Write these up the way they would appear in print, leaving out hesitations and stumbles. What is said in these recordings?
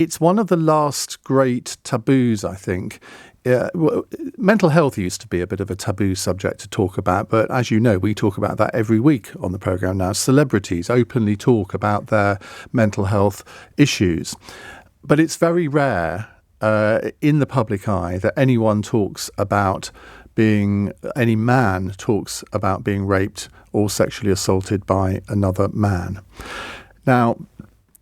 it's one of the last great taboos, I think. Mental health used to be a bit of a taboo subject to talk about, but as you know, we talk about that every week on the programme now. Celebrities openly talk about their mental health issues. But it's very rare in the public eye that any man talks about being raped or sexually assaulted by another man. Now,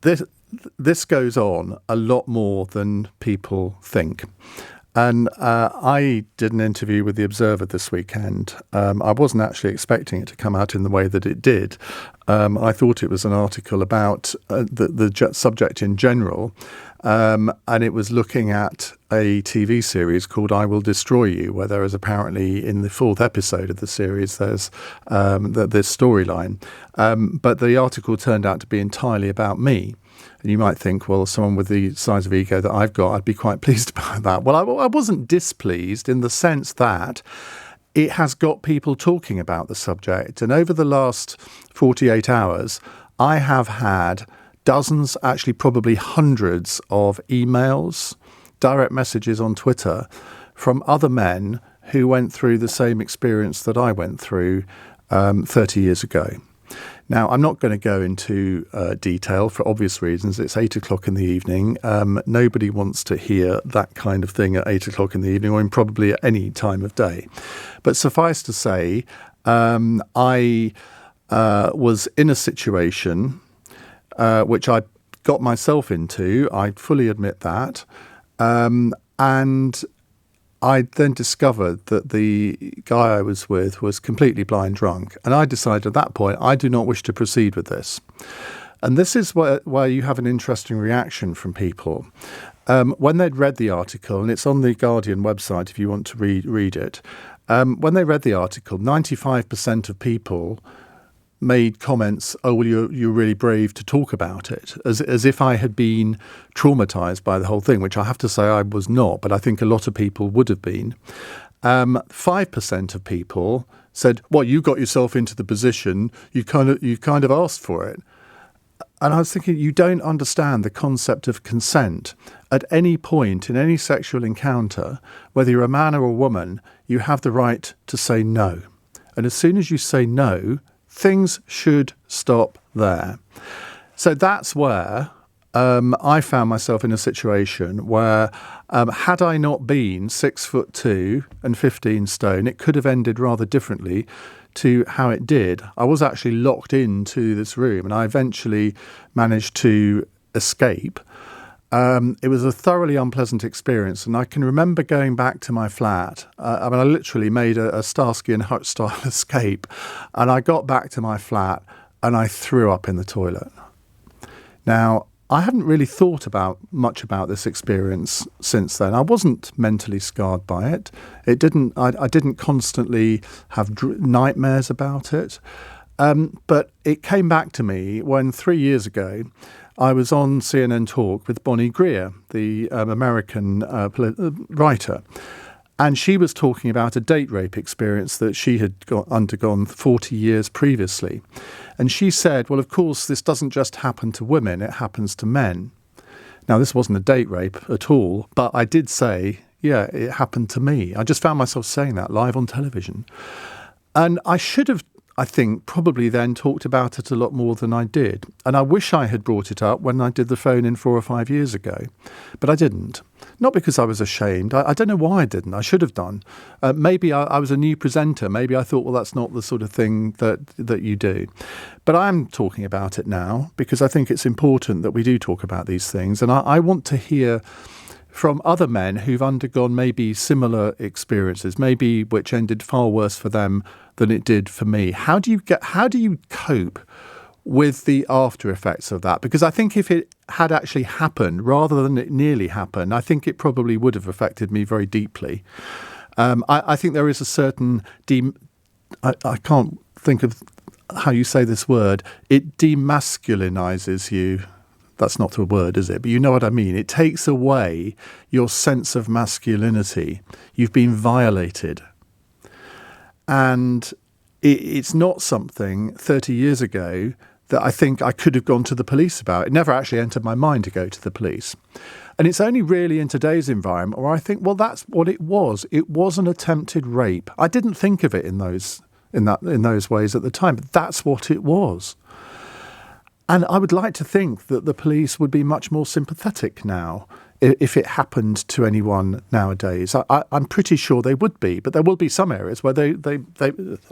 this goes on a lot more than people think. And I did an interview with The Observer this weekend. I wasn't actually expecting it to come out in the way that it did. I thought it was an article about the subject in general. And it was looking at a TV series called I Will Destroy You, where there is apparently in the 4th episode of the series, there's this storyline. But the article turned out to be entirely about me. And you might think, well, someone with the size of ego that I've got, I'd be quite pleased about that. Well, I wasn't displeased in the sense that it has got people talking about the subject. And over the last 48 hours, I have had dozens, actually probably hundreds of emails, direct messages on Twitter from other men who went through the same experience that I went through 30 years ago. Now, I'm not going to go into detail for obvious reasons. It's 8 o'clock in the evening. Nobody wants to hear that kind of thing at 8 o'clock in the evening, or probably at any time of day. But suffice to say, I was in a situation which I got myself into. I fully admit that. And I then discovered that the guy I was with was completely blind drunk. And I decided at that point, I do not wish to proceed with this. And this is where you have an interesting reaction from people. When they'd read the article, and it's on the Guardian website if you want to read it, when they read the article, 95% of people made comments, oh, well, you're really brave to talk about it, as if I had been traumatised by the whole thing, which I have to say I was not, but I think a lot of people would have been. 5% of people said, well, you got yourself into the position, you kind of asked for it. And I was thinking, you don't understand the concept of consent. At any point in any sexual encounter, whether you're a man or a woman, you have the right to say no. And as soon as you say no, things should stop there. So that's where I found myself in a situation where had I not been 6'2" and 15 stone, it could have ended rather differently to how it did. I was actually locked into this room and I eventually managed to escape. It was a thoroughly unpleasant experience, and I can remember going back to my flat. I literally made a Starsky and Hutch style escape, and I got back to my flat and I threw up in the toilet. Now, I hadn't really thought much about this experience since then. I wasn't mentally scarred by it. I didn't constantly have nightmares about it. But it came back to me when 3 years ago, I was on CNN Talk with Bonnie Greer, the American writer, and she was talking about a date rape experience that she had undergone 40 years previously. And she said, well, of course, this doesn't just happen to women, it happens to men. Now, this wasn't a date rape at all, but I did say, yeah, it happened to me. I just found myself saying that live on television. And I should have, I think, probably then talked about it a lot more than I did. And I wish I had brought it up when I did the phone in 4 or 5 years ago. But I didn't. Not because I was ashamed. I don't know why I didn't. I should have done. Maybe I was a new presenter. Maybe I thought, well, that's not the sort of thing that you do. But I'm talking about it now because I think it's important that we do talk about these things. And I want to hear from other men who've undergone maybe similar experiences, maybe which ended far worse for them than it did for me. How do you cope with the after effects of that? Because I think if it had actually happened rather than it nearly happened, I think it probably would have affected me very deeply. I think there is a certain I can't think of how you say this word. It demasculinizes you. That's not a word, is it? But you know what I mean. It takes away your sense of masculinity. You've been violated. And it's not something 30 years ago that I think I could have gone to the police about. It never actually entered my mind to go to the police. And it's only really in today's environment where I think, well, that's what it was. It was an attempted rape. I didn't think of it in those ways at the time, but that's what it was. And I would like to think that the police would be much more sympathetic now if it happened to anyone nowadays. I'm pretty sure they would be, but there will be some areas where they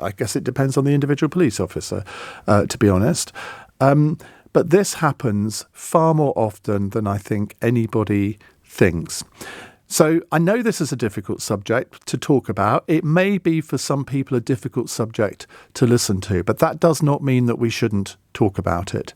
I guess it depends on the individual police officer, to be honest. But this happens far more often than I think anybody thinks. So I know this is a difficult subject to talk about. It may be for some people a difficult subject to listen to, but that does not mean that we shouldn't talk about it.